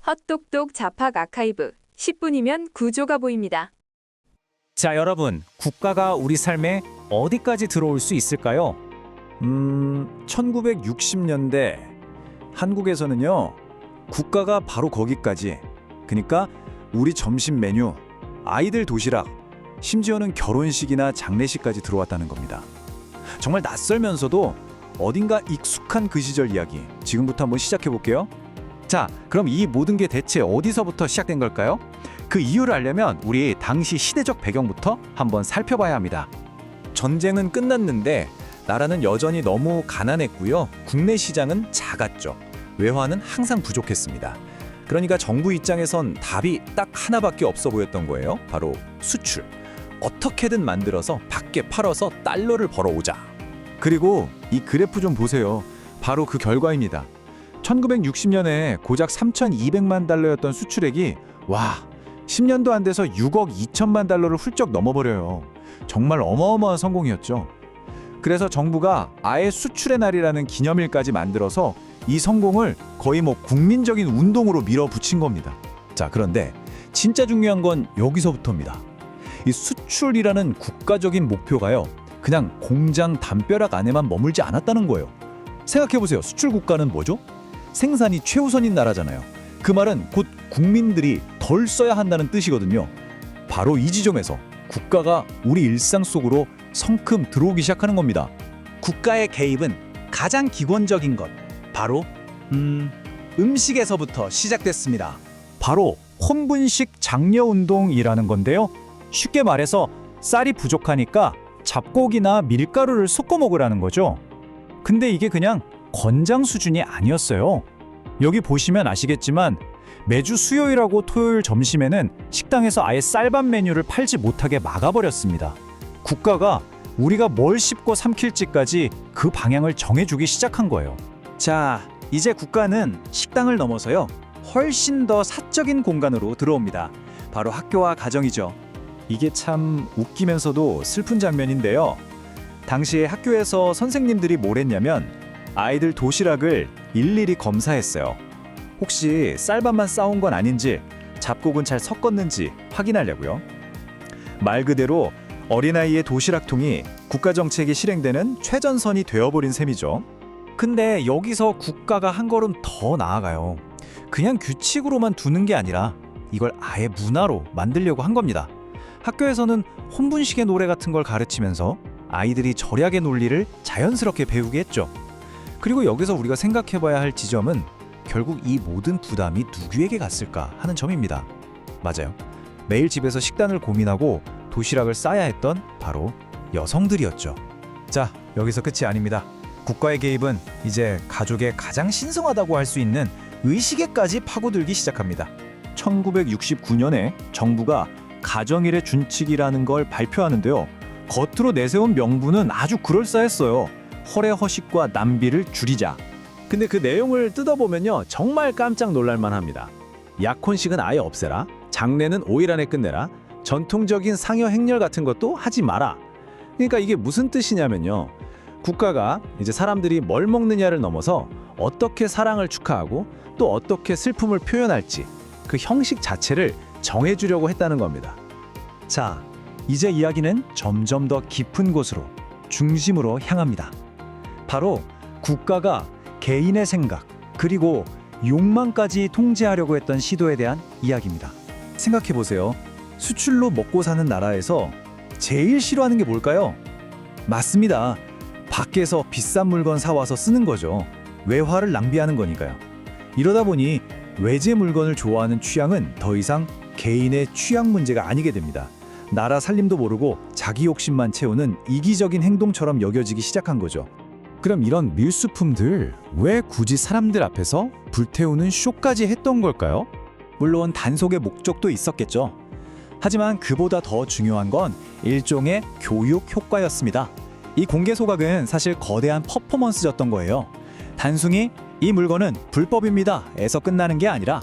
헛똑똑 잡학 아카이브 10분이면 구조가 보입니다. 자, 여러분, 국가가 우리 삶에 어디까지 들어올 수 있을까요? 1960년대 한국에서는요, 국가가 바로 거기까지. 그러니까 우리 점심 메뉴, 아이들 도시락, 심지어는 결혼식이나 장례식까지 들어왔다는 겁니다. 정말 낯설면서도 어딘가 익숙한 그 시절 이야기, 지금부터 한번 시작해 볼게요. 자, 그럼 이 모든 게 대체 어디서부터 시작된 걸까요? 그 이유를 알려면 우리 당시 시대적 배경부터 한번 살펴봐야 합니다. 전쟁은 끝났는데 나라는 여전히 너무 가난했고요. 국내 시장은 작았죠. 외화는 항상 부족했습니다. 그러니까 정부 입장에선 답이 딱 하나밖에 없어 보였던 거예요. 바로 수출. 어떻게든 만들어서 밖에 팔아서 달러를 벌어오자. 그리고 이 그래프 좀 보세요. 바로 그 결과입니다. 1960년에 고작 3,200만 달러였던 수출액이 10년도 안 돼서 6억 2천만 달러를 훌쩍 넘어버려요. 정말 어마어마한 성공이었죠. 그래서 정부가 아예 수출의 날이라는 기념일까지 만들어서 이 성공을 거의 국민적인 운동으로 밀어붙인 겁니다. 자, 그런데 진짜 중요한 건 여기서부터입니다. 이 수출이라는 국가적인 목표가요, 그냥 공장 담벼락 안에만 머물지 않았다는 거예요. 생각해보세요. 수출 국가는 뭐죠? 생산이 최우선인 나라잖아요. 그 말은 곧 국민들이 덜 써야 한다는 뜻이거든요. 바로 이 지점에서 국가가 우리 일상 속으로 성큼 들어오기 시작하는 겁니다. 국가의 개입은 가장 기본적인 것, 바로 음식에서부터 시작됐습니다. 바로 혼분식 장려운동이라는 건데요. 쉽게 말해서 쌀이 부족하니까 잡곡이나 밀가루를 섞어 먹으라는 거죠. 근데 이게 그냥 권장 수준이 아니었어요. 여기 보시면 아시겠지만 매주 수요일하고 토요일 점심에는 식당에서 아예 쌀밥 메뉴를 팔지 못하게 막아버렸습니다. 국가가 우리가 뭘 씹고 삼킬지까지 그 방향을 정해주기 시작한 거예요. 자, 이제 국가는 식당을 넘어서요, 훨씬 더 사적인 공간으로 들어옵니다. 바로 학교와 가정이죠. 이게 참 웃기면서도 슬픈 장면인데요. 당시에 학교에서 선생님들이 뭘 했냐면 아이들 도시락을 일일이 검사했어요. 혹시 쌀밥만 싸온 건 아닌지, 잡곡은 잘 섞었는지 확인하려고요. 말 그대로 어린아이의 도시락통이 국가정책이 실행되는 최전선이 되어버린 셈이죠. 근데 여기서 국가가 한 걸음 더 나아가요. 그냥 규칙으로만 두는 게 아니라 이걸 아예 문화로 만들려고 한 겁니다. 학교에서는 혼분식의 노래 같은 걸 가르치면서 아이들이 절약의 논리를 자연스럽게 배우게 했죠. 그리고 여기서 우리가 생각해봐야 할 지점은 결국 이 모든 부담이 누구에게 갔을까 하는 점입니다. 맞아요. 매일 집에서 식단을 고민하고 도시락을 싸야 했던 바로 여성들이었죠. 자, 여기서 끝이 아닙니다. 국가의 개입은 이제 가족의 가장 신성하다고 할 수 있는 의식에까지 파고들기 시작합니다. 1969년에 정부가 가정일의 준칙이라는 걸 발표하는데요. 겉으로 내세운 명분은 아주 그럴싸했어요. 허례허식과 낭비를 줄이자. 근데 그 내용을 뜯어보면요, 정말 깜짝 놀랄만 합니다. 약혼식은 아예 없애라, 장례는 5일 안에 끝내라, 전통적인 상여 행렬 같은 것도 하지 마라. 그러니까 이게 무슨 뜻이냐면요, 국가가 이제 사람들이 뭘 먹느냐를 넘어서 어떻게 사랑을 축하하고 또 어떻게 슬픔을 표현할지 그 형식 자체를 정해주려고 했다는 겁니다. 자, 이제 이야기는 점점 더 깊은 곳으로, 중심으로 향합니다. 바로 국가가 개인의 생각 그리고 욕망까지 통제하려고 했던 시도에 대한 이야기입니다. 생각해보세요. 수출로 먹고 사는 나라에서 제일 싫어하는 게 뭘까요? 맞습니다. 밖에서 비싼 물건 사와서 쓰는 거죠. 외화를 낭비하는 거니까요. 이러다 보니 외제 물건을 좋아하는 취향은 더 이상 개인의 취향 문제가 아니게 됩니다. 나라 살림도 모르고 자기 욕심만 채우는 이기적인 행동처럼 여겨지기 시작한 거죠. 그럼 이런 밀수품들 왜 굳이 사람들 앞에서 불태우는 쇼까지 했던 걸까요? 물론 단속의 목적도 있었겠죠. 하지만 그보다 더 중요한 건 일종의 교육 효과였습니다. 이 공개 소각은 사실 거대한 퍼포먼스였던 거예요. 단순히 이 물건은 불법입니다 에서 끝나는 게 아니라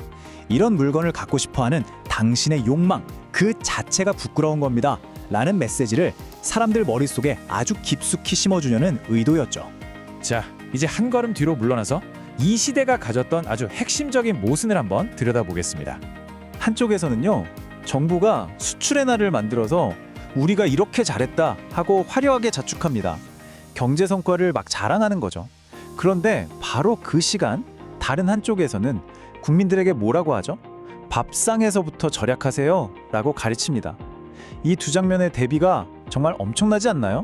이런 물건을 갖고 싶어하는 당신의 욕망 그 자체가 부끄러운 겁니다 라는 메시지를 사람들 머릿속에 아주 깊숙이 심어주려는 의도였죠. 자, 이제 한 걸음 뒤로 물러나서 이 시대가 가졌던 아주 핵심적인 모순을 한번 들여다보겠습니다. 한쪽에서는요, 정부가 수출의 날을 만들어서 우리가 이렇게 잘했다 하고 화려하게 자축합니다. 경제 성과를 막 자랑하는 거죠. 그런데 바로 그 시간 다른 한쪽에서는 국민들에게 뭐라고 하죠? 밥상에서부터 절약하세요 라고 가르칩니다. 이 두 장면의 대비가 정말 엄청나지 않나요?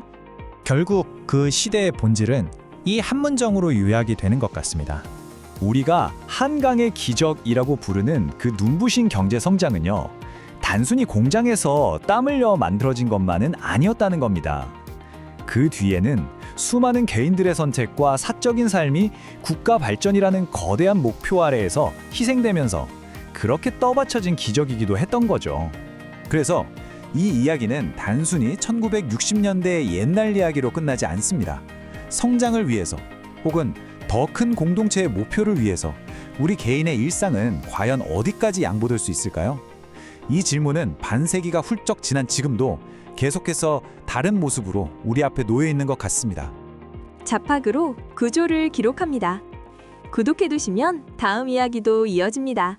결국 그 시대의 본질은 이 한 문장으로 요약이 되는 것 같습니다. 우리가 한강의 기적이라고 부르는 그 눈부신 경제 성장은요, 단순히 공장에서 땀 흘려 만들어진 것만은 아니었다는 겁니다. 그 뒤에는 수많은 개인들의 선택과 사적인 삶이 국가 발전이라는 거대한 목표 아래에서 희생되면서 그렇게 떠받쳐진 기적이기도 했던 거죠. 그래서 이 이야기는 단순히 1960년대의 옛날 이야기로 끝나지 않습니다. 성장을 위해서 혹은 더 큰 공동체의 목표를 위해서 우리 개인의 일상은 과연 어디까지 양보될 수 있을까요? 이 질문은 반세기가 훌쩍 지난 지금도 계속해서 다른 모습으로 우리 앞에 놓여 있는 것 같습니다. 자팍으로 구조를 기록합니다. 구독해두시면 다음 이야기도 이어집니다.